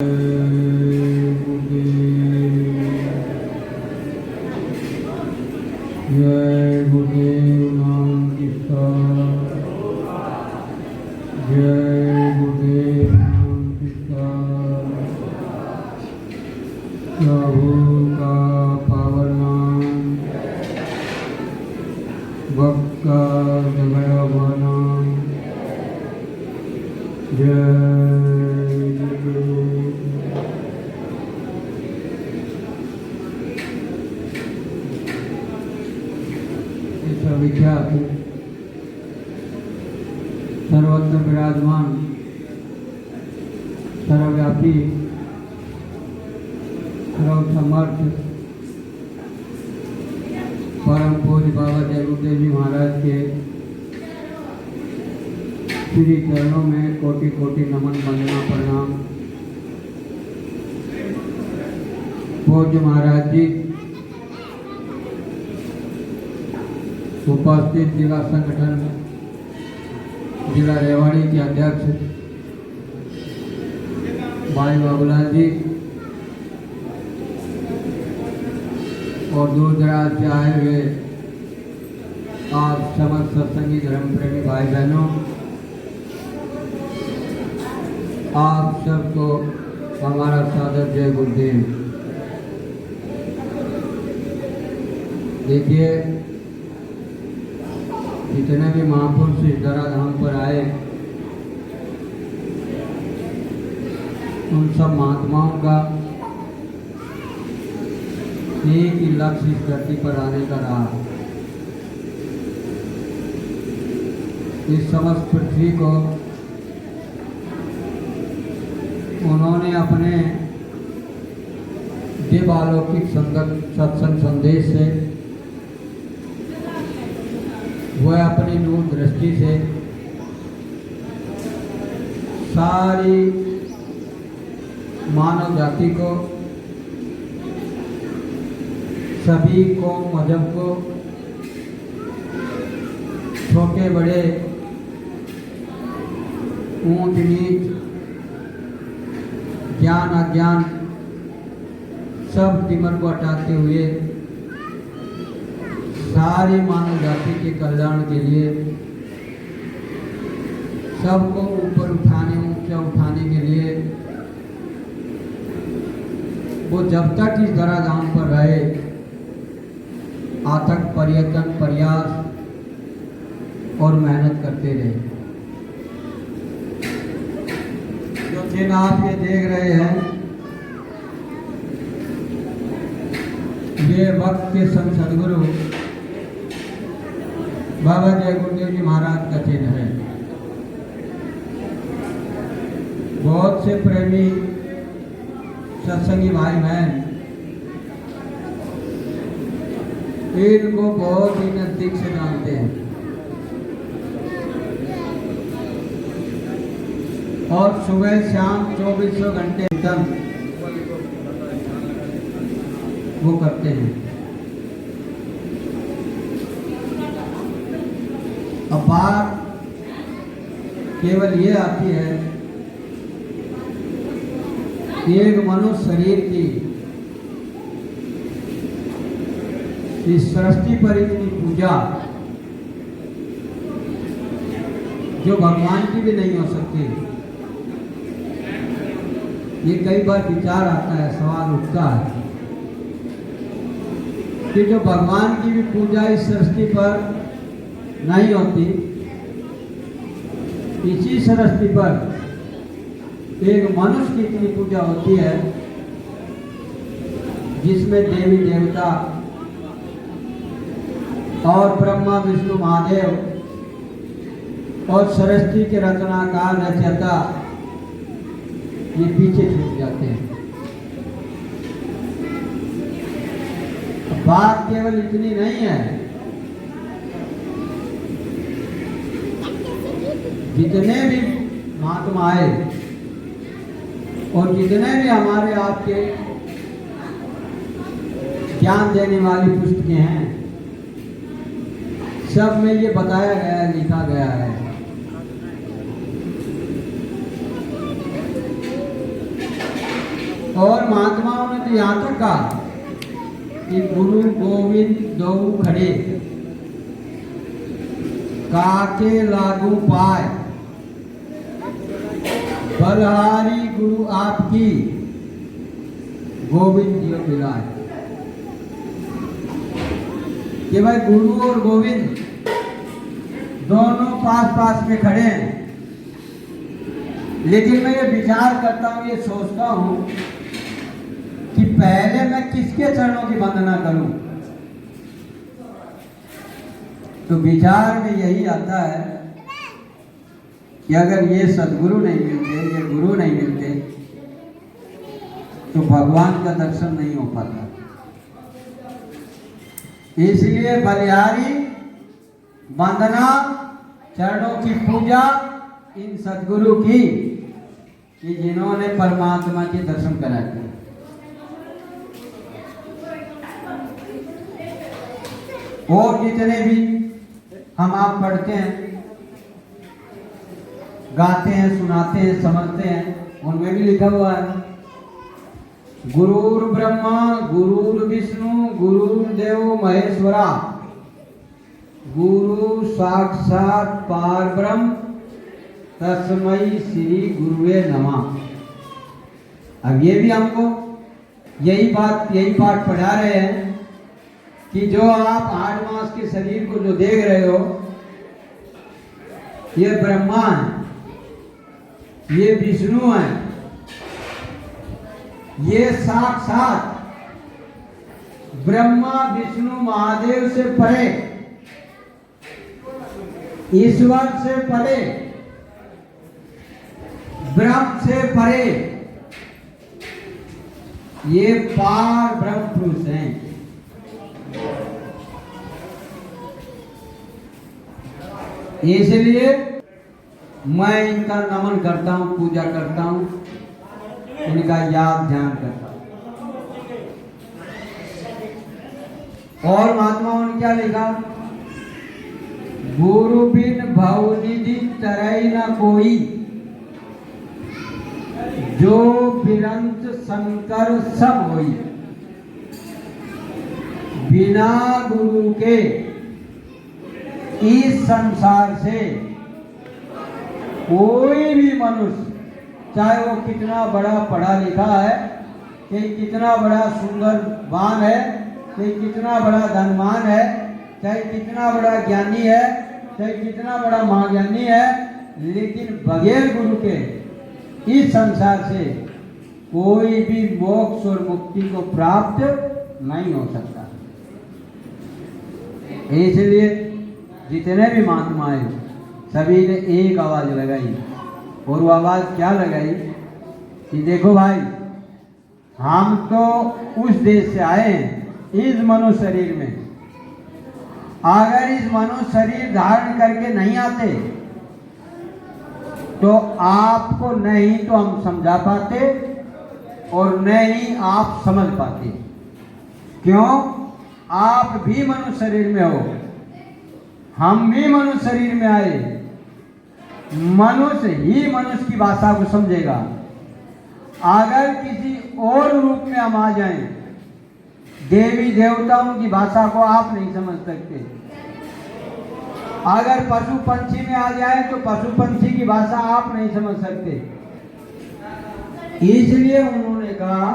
जय गुरुदेव नाम की जय गुरुदेव नाम की प्रभु का पावन नाम भक्त का जगह नाम जय विख्यात सर्वत्र विराजमान सर्वव्यापी सर्वसमर्थ परम पूज्य बाबा जय गुरुदेव जी महाराज के श्री चरणों में कोटि कोटि नमन वंदना प्रणाम। पूज्य महाराज जी, उपस्थित जिला संगठन जिला रेवाड़ी के अध्यक्ष भाई बाबूलाल जी और दूर दराज से आए हुए आप समस्त सत्संगी धर्म प्रेमी भाई बहनों, आप सबको हमारा सादर जय गुरुदेव। देखिए, जितने भी महापुरुष इस धराधाम पर आए, उन सब महात्माओं का एक ही लक्ष्य इस धरती पर आने का रहा। इस समस्त पृथ्वी को उन्होंने अपने दिव्य अलौकिक सत्संग संदेश से, वह अपनी दूर दृष्टि से सारी मानव जाति को, सभी को, मजहब को, छोटे बड़े, ऊंच नीच, ज्ञान अज्ञान, सब तिमर को हटाते हुए सारी मानव जाति के कल्याण के लिए, सबको ऊपर उठाने, ऊंचा उठाने के लिए वो जब तक इस धराधाम पर रहे अथक प्रयत्न, प्रयास और मेहनत करते रहे। जो चिन्ह आप ये देख रहे हैं, ये वक्त के संत सदगुरु बाबा जय गुरुदेव जी महाराज का चिन्ह है। बहुत से प्रेमी सत्संगी भाई बहन इनको बहुत ही नजदीक से जानते हैं और सुबह शाम 24 घंटे तक वो करते हैं। अब बात केवल ये आती है कि एक मनुष्य शरीर की इस सृष्टि पर इतनी पूजा जो भगवान की भी नहीं हो सकती। ये कई बार विचार आता है, सवाल उठता है कि जो भगवान की भी पूजा इस सृष्टि पर नहीं होती, इसी सृष्टि पर एक मनुष्य की इतनी पूजा होती है जिसमें देवी देवता और ब्रह्मा विष्णु महादेव और सृष्टि के रचनाकार रचयिता ये पीछे छूट जाते हैं। बात केवल इतनी नहीं है, जितने भी महात्मा आए और जितने भी हमारे आपके ज्ञान देने वाली पुस्तकें हैं, सब में ये बताया गया है, लिखा गया है और महात्माओं ने तो यहाँ तक कहा कि गुरु गोविंद दो खड़े काके लागू पाए, बलहारी गुरु आपकी गोविंद जी मिलाए। कि भाई गुरु और गोविंद दोनों पास पास में खड़े हैं, लेकिन मैं ये विचार करता हूँ, ये सोचता हूँ कि पहले मैं किसके चरणों की वंदना करूं। तो विचार में यही आता है कि अगर ये सदगुरु नहीं मिलते, ये गुरु नहीं मिलते, तो भगवान का दर्शन नहीं हो पाता। इसलिए बलिहारी वंदना, चरणों की पूजा इन सदगुरु की कि जिन्होंने परमात्मा के दर्शन करा दिए। और जितने भी हम आप पढ़ते हैं, गाते हैं, सुनाते हैं, समझते हैं, उनमें भी लिखा हुआ है गुरुर् ब्रह्मा गुरुर् विष्णु गुरुर्देव महेश्वरा गुरु साक्षात परब्रह्म तस्मै श्री गुरुवे नमः। अब ये भी हमको यही पाठ पढ़ा रहे हैं कि जो आप 8 मास के शरीर को जो देख रहे हो, ये ब्रह्मा है, ये विष्णु है, ये साक्षात ब्रह्मा विष्णु महादेव से परे, ईश्वर से परे, ब्रह्म से परे, ये पार ब्रह्म पुरुष हैं। इसलिए मैं इनका नमन करता हूं, पूजा करता हूं, इनका याद ध्यान करता हूं। और महात्माओं ने क्या लिखा? गुरु बिन भवनिधि तरई न कोई, जो बिरंत शंकर सब होई। बिना गुरु के इस संसार से कोई भी मनुष्य, चाहे वो कितना बड़ा पढ़ा लिखा है, चाहे कितना बड़ा सुंदरवान है, चाहे कितना बड़ा धनवान है, चाहे कितना बड़ा ज्ञानी है, चाहे कितना बड़ा महाज्ञानी है, लेकिन बगैर गुरु के इस संसार से कोई भी मोक्ष और मुक्ति को प्राप्त नहीं हो सकता। इसलिए जितने भी महात्मा हैं सभी ने एक आवाज लगाई, और वो आवाज क्या लगाई कि देखो भाई, हम तो उस देश से आए हैं इस मनुष्य शरीर में। अगर इस मनुष्य शरीर धारण करके नहीं आते तो आपको नहीं तो हम समझा पाते और नहीं आप समझ पाते। क्यों? आप भी मनुष्य शरीर में हो, हम भी मनुष्य शरीर में आए। मनुष्य ही मनुष्य की भाषा को समझेगा। अगर किसी और रूप में हम आ जाएं, देवी देवताओं की भाषा को आप नहीं समझ सकते। अगर पशु पंछी में आ जाए तो पशु पंछी की भाषा आप नहीं समझ सकते। इसलिए उन्होंने कहा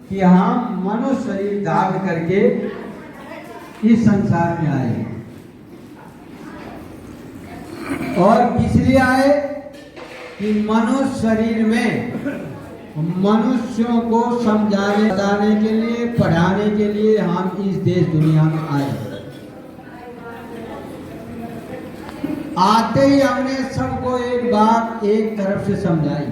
कि हम मनुष्य शरीर धारण करके इस संसार में आए। और किस लिए आए? कि मनुष्य शरीर में मनुष्यों को समझाने बताने के लिए, पढ़ाने के लिए हम इस देश दुनिया में आए। आते ही हमने सबको एक बात एक तरफ से समझाई।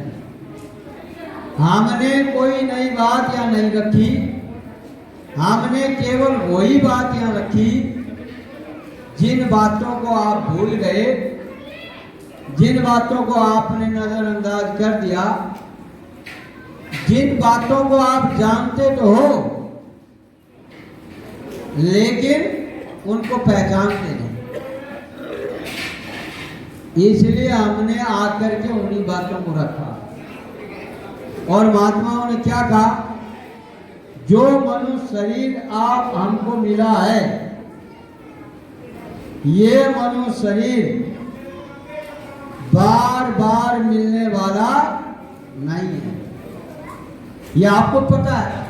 हमने कोई नई बात यहाँ नहीं रखी, हमने केवल वही बात यहाँ रखी जिन बातों को आप भूल गए, जिन बातों को आपने नजरअंदाज कर दिया, जिन बातों को आप जानते तो हो लेकिन उनको पहचानते नहीं। इसलिए हमने आकर के उन्हीं बातों को रखा। और महात्माओं ने क्या कहा, जो मनुष्य शरीर आप हमको मिला है, ये मनुष्य शरीर बार बार मिलने वाला नहीं है। ये आपको पता है।